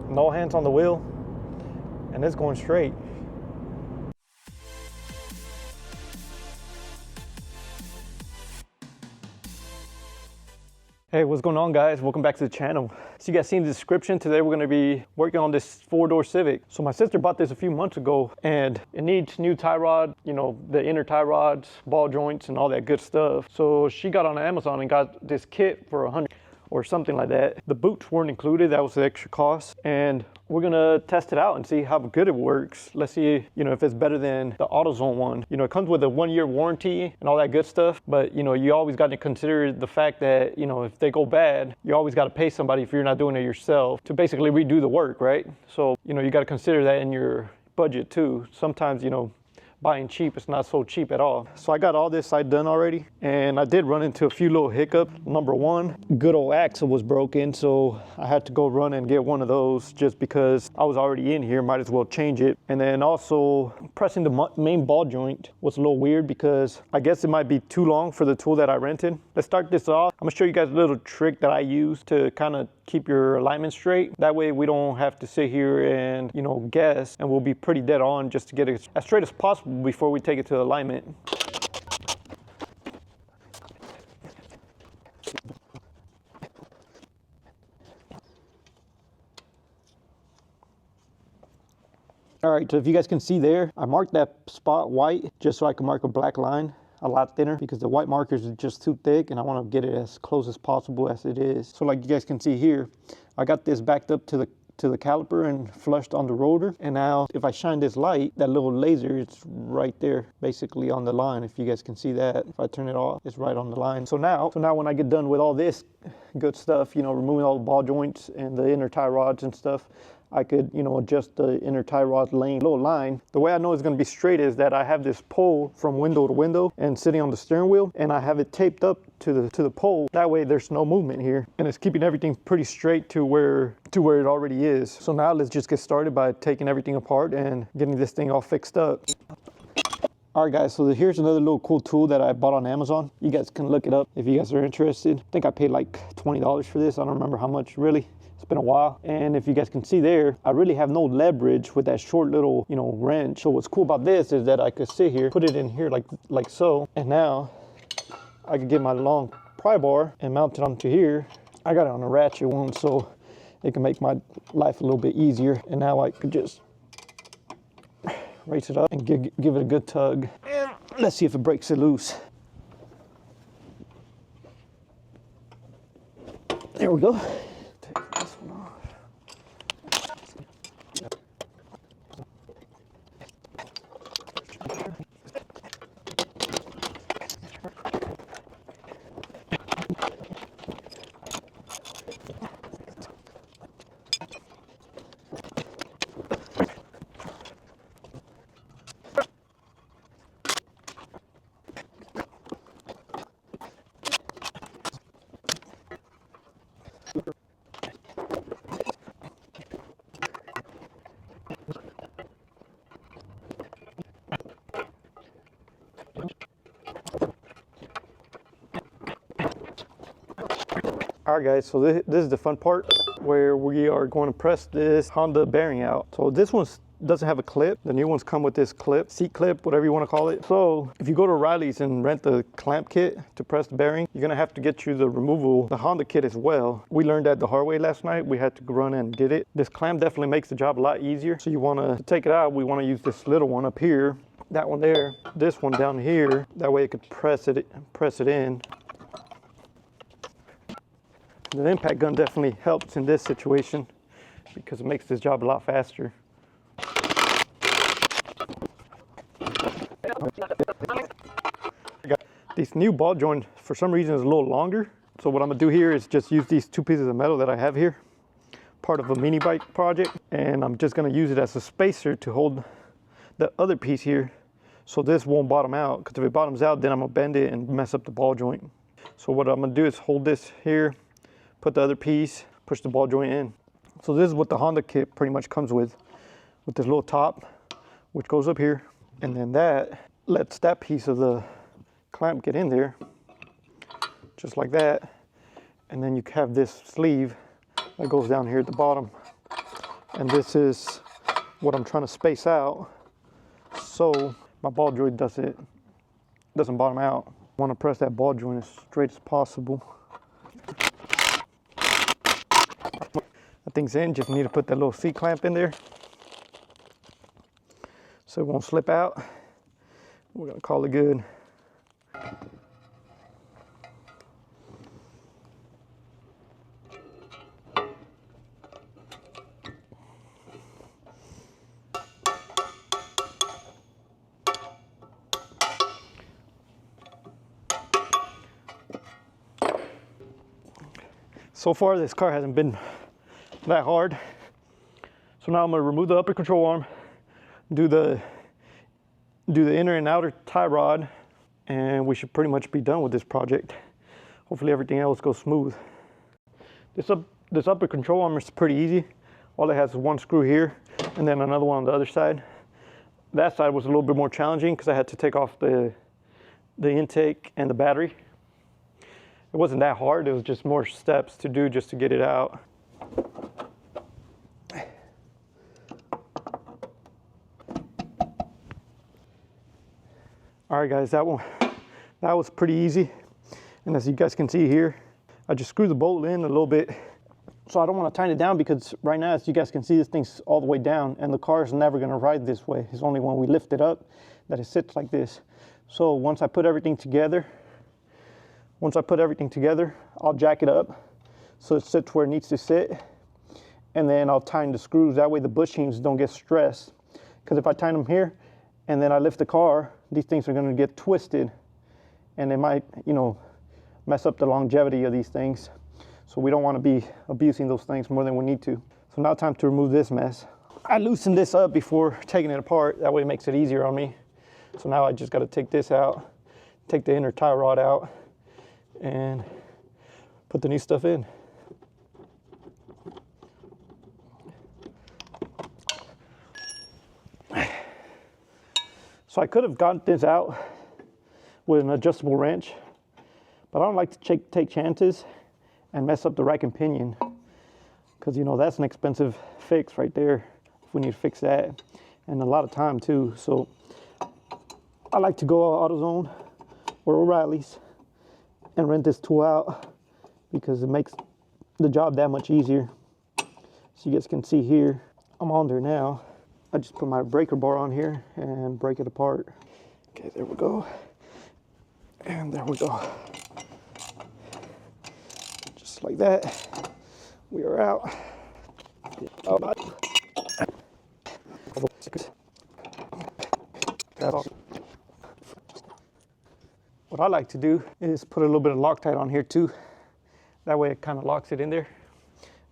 No hands on the wheel, and it's going straight. Hey, what's going on, guys? Welcome back to the channel. So you guys seen the description. Today we're going to be working on this 4-door Civic. So my sister bought this a few months ago, and it needs new tie rod, you know, the inner tie rods, ball joints, and all that good stuff. So she got on Amazon and got this kit for $100 or something like that. The boots weren't included. That was the extra cost. And we're gonna test it out and see how good it works. Let's see, you know, if it's better than the AutoZone one. You know, it comes with a 1-year warranty and all that good stuff, but you know, you always got to consider the fact that, you know, if they go bad, you always got to pay somebody if you're not doing it yourself to basically redo the work, right? So, you know, you got to consider that in your budget too. Sometimes, you know, buying cheap, it's not so cheap at all. So I got all this side done already, and I did run into a few little hiccups. Number one, good old axle was broken, so I had to go run and get one of those just because I was already in here, might as well change it. And then also pressing the main ball joint was a little weird because I guess it might be too long for the tool that I rented. Let's start this off. I'm gonna show you guys a little trick that I use to kind of keep your alignment straight. That way we don't have to sit here and, you know, guess, and we'll be pretty dead on just to get it as straight as possible before we take it to alignment. All right, so if you guys can see there, I marked that spot white just so I can mark a black line a lot thinner because the white markers are just too thick and I want to get it as close as possible as it is. So like you guys can see here, I got this backed up to the caliper and flushed on the rotor. And now if I shine this light, that little laser, it's right there basically on the line. If you guys can see that, if I turn it off, it's right on the line. So now when I get done with all this good stuff, you know, removing all the ball joints and the inner tie rods and stuff, I could, you know, adjust the inner tie rod little line. The way I know it's going to be straight is that I have this pole from window to window and sitting on the steering wheel, and I have it taped up to the pole. That way there's no movement here, and it's keeping everything pretty straight to where it already is. So now let's just get started by taking everything apart and getting this thing all fixed up. All right, guys, so here's another little cool tool that I bought on Amazon. You guys can look it up if you guys are interested. I think I paid like $20 for this. I don't remember how much really. It's been a while. And if you guys can see there, I really have no leverage with that short little, you know, wrench. So what's cool about this is that I could sit here, put it in here like so, and now I could get my long pry bar and mount it onto here. I got it on a ratchet one, so it can make my life a little bit easier. And now I could just raise it up and give it a good tug. And let's see if it breaks it loose. There we go. All right, guys, so this is the fun part where we are going to press this Honda bearing out. So this one doesn't have a clip. The new ones come with this clip, seat clip, whatever you want to call it. So if you go to Riley's and rent the clamp kit to press the bearing, you're gonna have to get you the Honda kit as well. We learned that the hard way last night. We had to run and get it. This clamp definitely makes the job a lot easier. So you want to take it out. We want to use this little one up here, that one there, this one down here. That way it could press it in. The impact gun definitely helps in this situation because it makes this job a lot faster. These new ball joint, for some reason, is a little longer. So what I'm gonna do here is just use these 2 pieces of metal that I have here, part of a mini bike project, and I'm just gonna use it as a spacer to hold the other piece here so this won't bottom out, because if it bottoms out, then I'm gonna bend it and mess up the ball joint. So what I'm gonna do is hold this here, put the other piece, push the ball joint in. So this is what the Honda kit pretty much comes with this little top, which goes up here, and then that lets that piece of the clamp get in there, just like that. And then you have this sleeve that goes down here at the bottom And this is what I'm trying to space out so my ball joint doesn't bottom out. I want to press that ball joint as straight as possible. That thing's in, just need to put that little C-clamp in there so it won't slip out. We're gonna call it good. So far this car hasn't been that hard. So now I'm gonna remove the upper control arm, do the inner and outer tie rod, and we should pretty much be done with this project. Hopefully everything else goes smooth. This upper control arm is pretty easy. All it has is one screw here and then another one on the other side. That side was a little bit more challenging because I had to take off the intake and the battery. It wasn't that hard, it was just more steps to do just to get it out. All right guys, that was pretty easy. And as you guys can see here, I just screwed the bolt in a little bit. So I don't want to tighten it down because right now, as you guys can see, this thing's all the way down and the car is never going to ride this way. It's only when we lift it up that it sits like this. So once I put everything together, I'll jack it up so it sits where it needs to sit. And then I'll tighten the screws. That way the bushings don't get stressed. Because if I tighten them here and then I lift the car, these things are going to get twisted and they might, mess up the longevity of these things. So we don't want to be abusing those things more than we need to. So now time to remove this mess. I loosened this up before taking it apart. That way it makes it easier on me. So now I just got to take this out, take the inner tie rod out, and put the new stuff in. So I could have gotten this out with an adjustable wrench, but I don't like to take chances and mess up the rack and pinion because that's an expensive fix right there if we need to fix that, and a lot of time too. So I like to go AutoZone or O'Reilly's and rent this tool out because it makes the job that much easier. So you guys can see here, I'm on there now. I just put my breaker bar on here and break it apart. Okay, there we go. And there we go. Just like that. We are out. What I like to do is put a little bit of Loctite on here too. That way it kind of locks it in there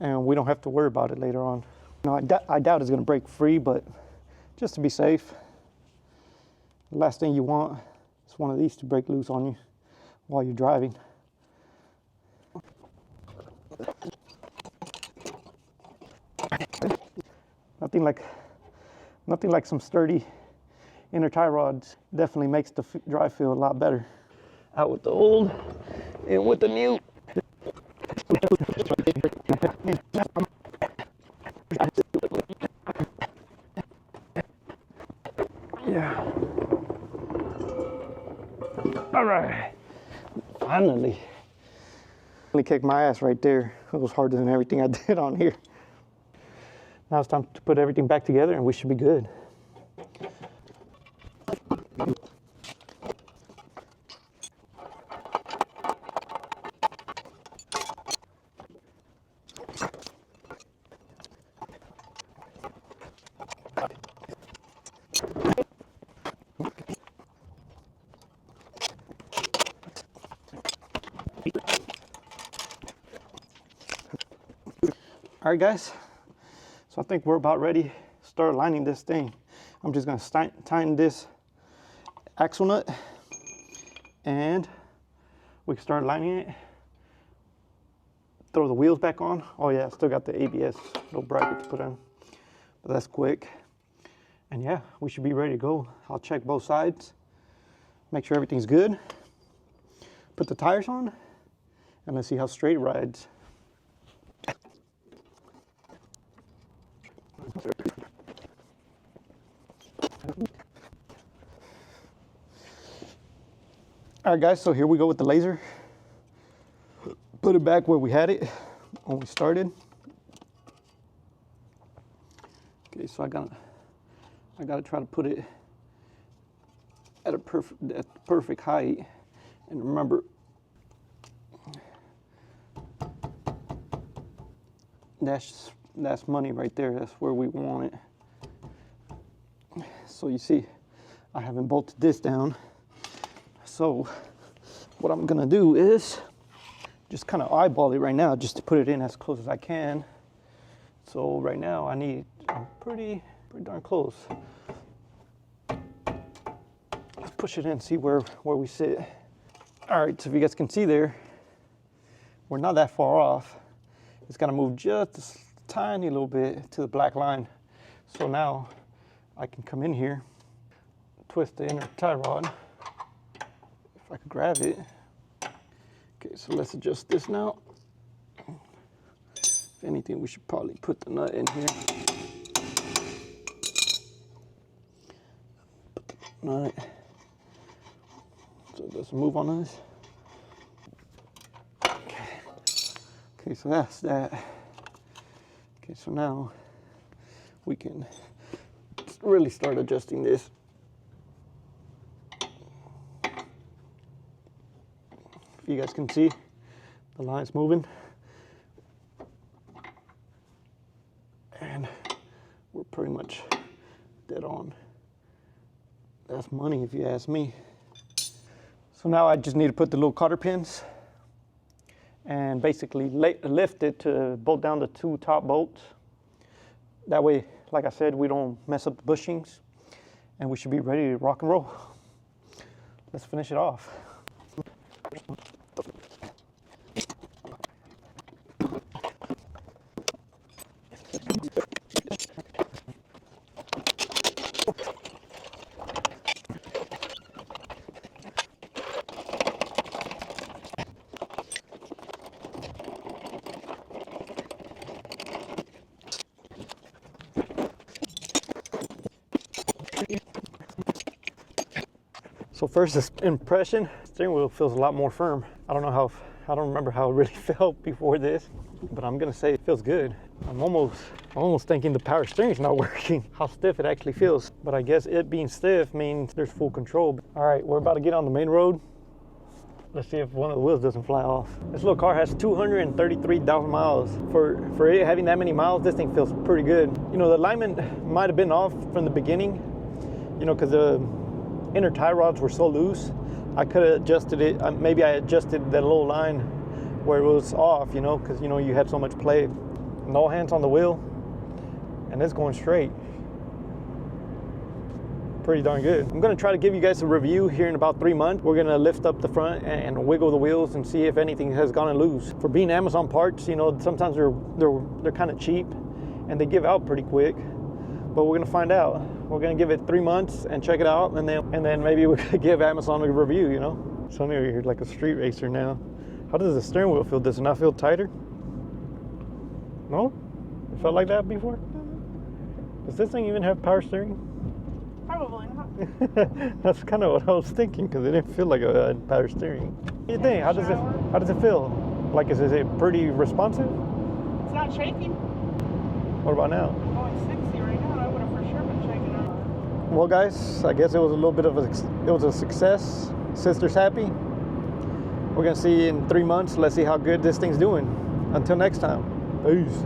and we don't have to worry about it later on. I doubt it's going to break free, but just to be safe, the last thing you want is one of these to break loose on you while you're driving. Nothing like some sturdy inner tie rods. Definitely makes the drive feel a lot better. Out with the old, in with the new. Yeah. All right. Finally. Really kicked my ass right there. It was harder than everything I did on here. Now it's time to put everything back together and we should be good. All right, guys. So I think we're about ready to start lining this thing. I'm just going to tighten this axle nut and we can start lining it. Throw the wheels back on. Oh yeah, I still got the ABS little bracket to put in, but that's quick. And yeah, we should be ready to go. I'll check both sides, make sure everything's good, put the tires on, and let's see how straight it rides. All right, guys, so here we go with the laser. Put it back where we had it when we started. Okay, so I gotta try to put it at a perfect height. And remember, that's money right there. That's where we want it. So you see, I haven't bolted this down. So what I'm gonna do is just kind of eyeball it right now, just to put it in as close as I can. So right now I'm pretty darn close. Let's push it in, see where we sit. All right, so if you guys can see there, we're not that far off. It's gonna move just a tiny little bit to the black line. So now I can come in here, twist the inner tie rod. If I could grab it. Okay, so let's adjust this now. If anything, we should probably put the nut in here. Put the nut. So it doesn't move on us. Okay, so that's that. Okay, so now we can really start adjusting this. If you guys can see, the line's moving. And we're pretty much dead on. That's money if you ask me. So now I just need to put the little cotter pins and basically lift it to bolt down the 2 top bolts. That way, like I said, we don't mess up the bushings and we should be ready to rock and roll. Let's finish it off. So first impression, steering wheel feels a lot more firm. I don't remember how it really felt before this, but I'm gonna say it feels good. I'm almost thinking the power steering's not working, how stiff it actually feels. But I guess it being stiff means there's full control. All right, we're about to get on the main road. Let's see if one of the wheels doesn't fly off. This little car has 233,000 miles. For it having that many miles, this thing feels pretty good. You know, the alignment might have been off from the beginning, you know, because the inner tie rods were so loose. I could have adjusted it. Maybe I adjusted that little line where it was off, you know, because, you know, you had so much play. No hands on the wheel, and it's going straight. Pretty darn good. I'm gonna try to give you guys a review here in about 3 months. We're gonna lift up the front and wiggle the wheels and see if anything has gone loose. For being Amazon parts, you know, sometimes they're kind of cheap and they give out pretty quick. But we're gonna find out. We're gonna give it 3 months and check it out, and then maybe we're gonna give Amazon a review, you know? So I'm here like a street racer now. How does the steering wheel feel? Does it not feel tighter? No? It felt like that before? Does this thing even have power steering? Probably not. That's kind of what I was thinking, because it didn't feel like a power steering. What do you think? How does it feel? Like, is it pretty responsive? It's not shaking. What about now? Oh, it's 60 right now. I would have for sure been shaking out. Well, guys, I guess it was a little bit of a success. Sister's happy. We're gonna see in 3 months. Let's see how good this thing's doing. Until next time, peace.